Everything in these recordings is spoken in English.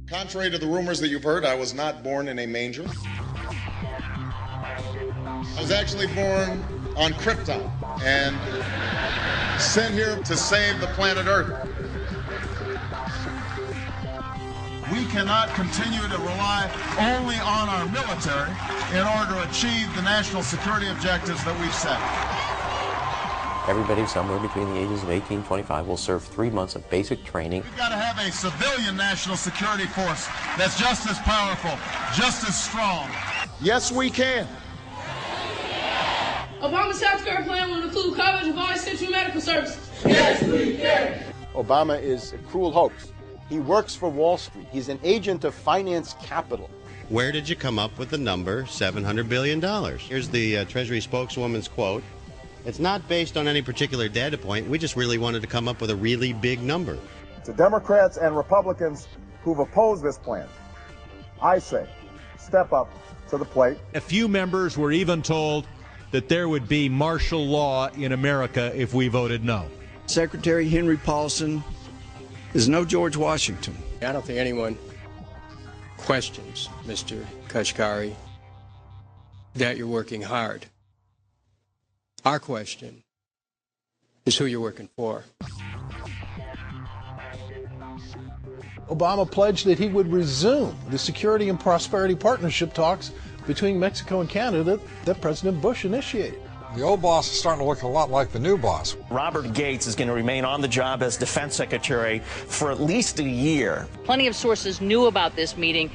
Contrary to the rumors that you've heard, I was not born in a manger. I was actually born on Krypton and sent here to save the planet Earth. We cannot continue to rely only on our military in order to achieve the national security objectives that we've set. Everybody somewhere between the ages of 18 and 25 will serve 3 months of basic training. We've got to have a civilian national security force that's just as powerful, just as strong. Yes, we can. Obama's healthcare plan will include coverage of all essential medical services. Yes, we can. Obama is a cruel hoax. He works for Wall Street. He's an agent of finance capital. Where did you come up with the number $700 billion? Here's the Treasury spokeswoman's quote. It's not based on any particular data point. We just really wanted to come up with a really big number. To Democrats and Republicans who've opposed this plan, I say, step up to the plate. A few members were even told that there would be martial law in America if we voted no. Secretary Henry Paulson is no George Washington. I don't think anyone questions, Mr. Kashkari, that you're working hard. Our question is who you're working for. Obama pledged that he would resume the Security and Prosperity Partnership talks between Mexico and Canada that President Bush initiated. The old boss is starting to look a lot like the new boss. Robert Gates is going to remain on the job as defense secretary for at least a year. Plenty of sources knew about this meeting,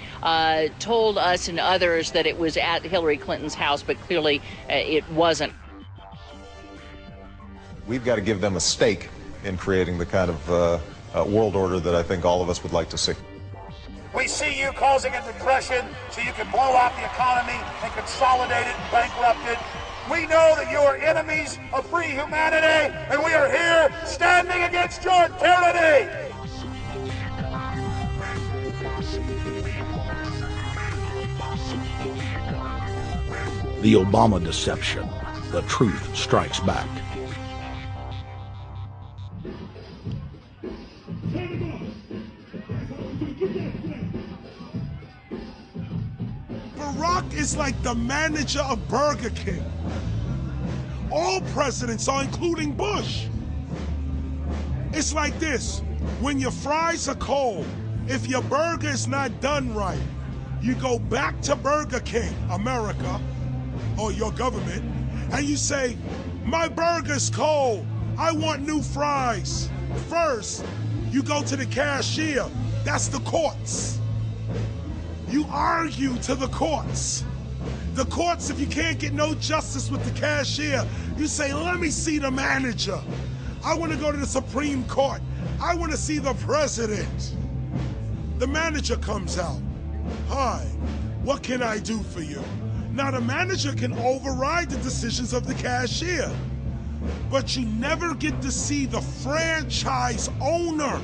told us and others that it was at Hillary Clinton's house, but clearly it wasn't. We've got to give them a stake in creating the kind of world order that I think all of us would like to see. We see you causing a depression so you can blow out the economy and consolidate it and bankrupt it. We know that you are enemies of free humanity, and we are here standing against your tyranny. The Obama deception. The truth strikes back. Barack is like the manager of Burger King. All presidents are, including Bush. It's like this: when your fries are cold, if your burger is not done right, you go back to Burger King, America, or your government, and you say, my burger's cold, I want new fries. First, you go to the cashier, that's the courts. You argue to the courts. The courts, if you can't get no justice with the cashier, you say, let me see the manager. I want to go to the Supreme Court. I want to see the president. The manager comes out. Hi, what can I do for you? Now the manager can override the decisions of the cashier, but you never get to see the franchise owner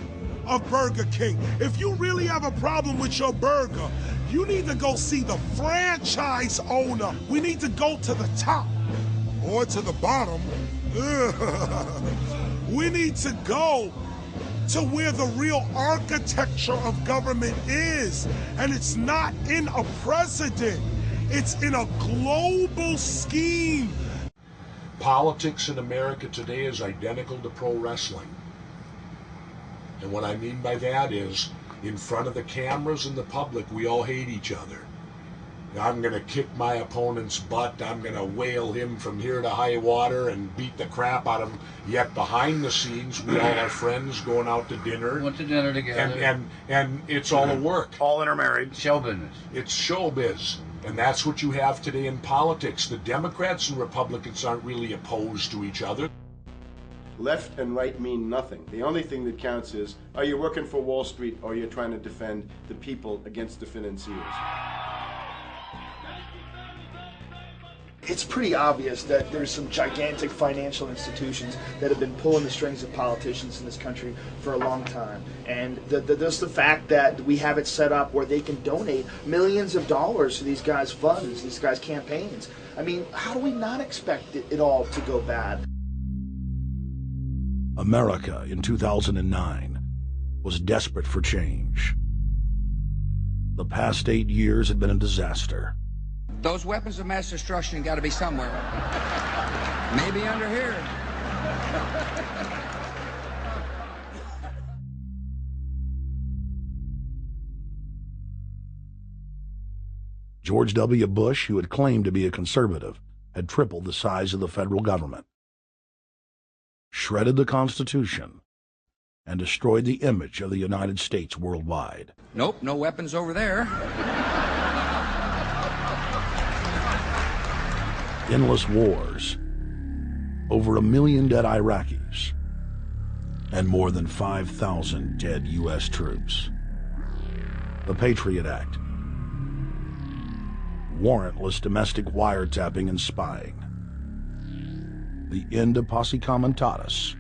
of Burger King. If you really have a problem with your burger, you need to go see the franchise owner. We need to go to the top or to the bottom. We need to go to where the real architecture of government is. And it's not in a president. It's in a global scheme. Politics in America today is identical to pro wrestling. And what I mean by that is, in front of the cameras and the public, we all hate each other. I'm going to kick my opponent's butt. I'm going to whale him from here to high water and beat the crap out of him. Yet behind the scenes, we all are friends going out to dinner. Went to dinner together. And it's all a work. All intermarried. Show business. It's showbiz. And that's what you have today in politics. The Democrats and Republicans aren't really opposed to each other. Left and right mean nothing. The only thing that counts is, are you working for Wall Street or you're trying to defend the people against the financiers? It's pretty obvious that there's some gigantic financial institutions that have been pulling the strings of politicians in this country for a long time. And just the fact that we have it set up where they can donate millions of dollars to these guys' funds, these guys' campaigns. I mean, how do we not expect it all to go bad? America in 2009 was desperate for change. The past 8 years had been a disaster. Those weapons of mass destruction got to be somewhere. Maybe under here. George W. Bush, who had claimed to be a conservative, had tripled the size of the federal government, shredded the Constitution, and destroyed the image of the United States worldwide. Nope, no weapons over there. Endless wars, over 1 million dead Iraqis, and more than 5,000 dead U.S. troops. The Patriot Act, warrantless domestic wiretapping and spying, the end of Posse Comitatus,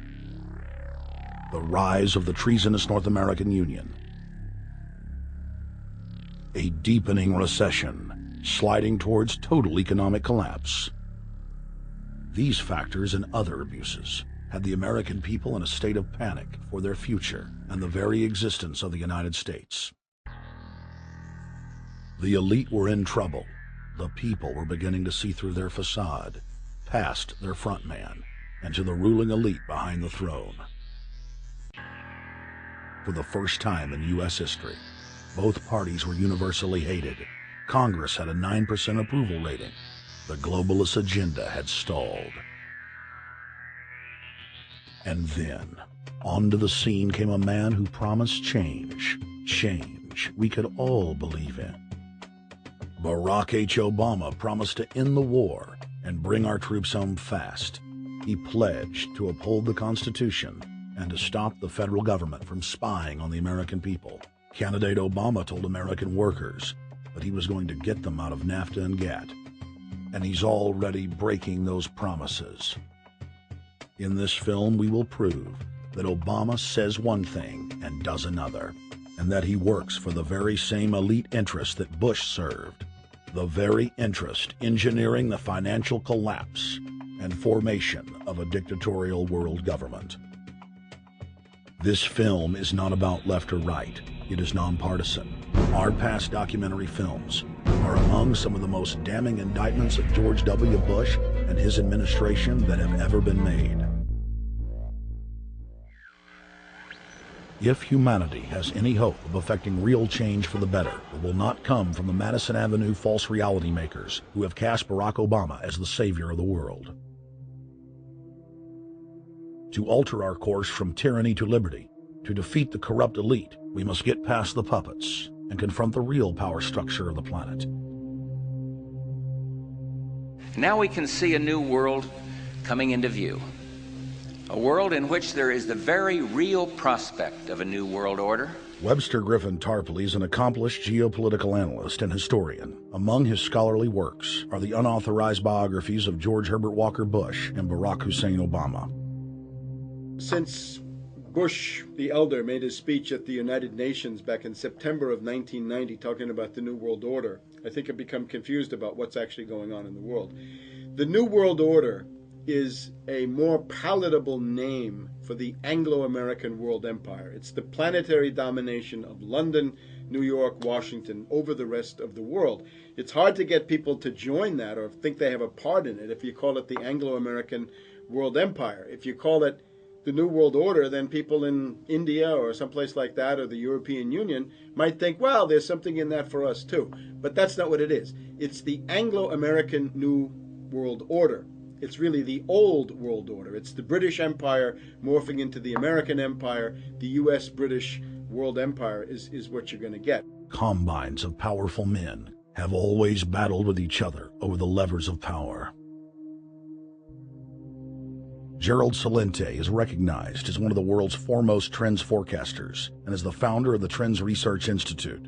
the rise of the treasonous North American Union, a deepening recession sliding towards total economic collapse. These factors and other abuses had the American people in a state of panic for their future and the very existence of the United States. The elite were in trouble. The people were beginning to see through their facade, past their front man, and to the ruling elite behind the throne. For the first time in U.S. history, both parties were universally hated. Congress had a 9% approval rating. The globalist agenda had stalled. And then, onto the scene came a man who promised change. Change we could all believe in. Barack H. Obama promised to end the war and bring our troops home fast. He pledged to uphold the Constitution and to stop the federal government from spying on the American people. Candidate Obama told American workers that he was going to get them out of NAFTA and GATT, and he's already breaking those promises. In this film, we will prove that Obama says one thing and does another, and that he works for the very same elite interests that Bush served, the very interest engineering the financial collapse and formation of a dictatorial world government. This film is not about left or right. It is nonpartisan. Our past documentary films are among some of the most damning indictments of George W. Bush and his administration that have ever been made. If humanity has any hope of effecting real change for the better, it will not come from the Madison Avenue false reality makers who have cast Barack Obama as the savior of the world. To alter our course from tyranny to liberty, to defeat the corrupt elite, we must get past the puppets and confront the real power structure of the planet. Now we can see a new world coming into view. A world in which there is the very real prospect of a new world order. Webster Griffin Tarpley is an accomplished geopolitical analyst and historian. Among his scholarly works are the unauthorized biographies of George Herbert Walker Bush and Barack Hussein Obama. Since Bush the Elder made his speech at the United Nations back in September of 1990 talking about the New World Order, I think I've become confused about what's actually going on in the world. The New World Order is a more palatable name for the Anglo-American world empire. It's the planetary domination of London, New York, Washington over the rest of the world. It's hard to get people to join that or think they have a part in it if you call it the Anglo-American world empire. If you call it the New World Order, then people in India or someplace like that or the European Union might think, well, there's something in that for us too. But that's not what it is. It's the Anglo-American New World Order. It's really the old world order. It's the British Empire morphing into the American Empire. The U.S.-British world empire is what you're going to get. Combines of powerful men have always battled with each other over the levers of power. Gerald Celente is recognized as one of the world's foremost trends forecasters and is the founder of the Trends Research Institute.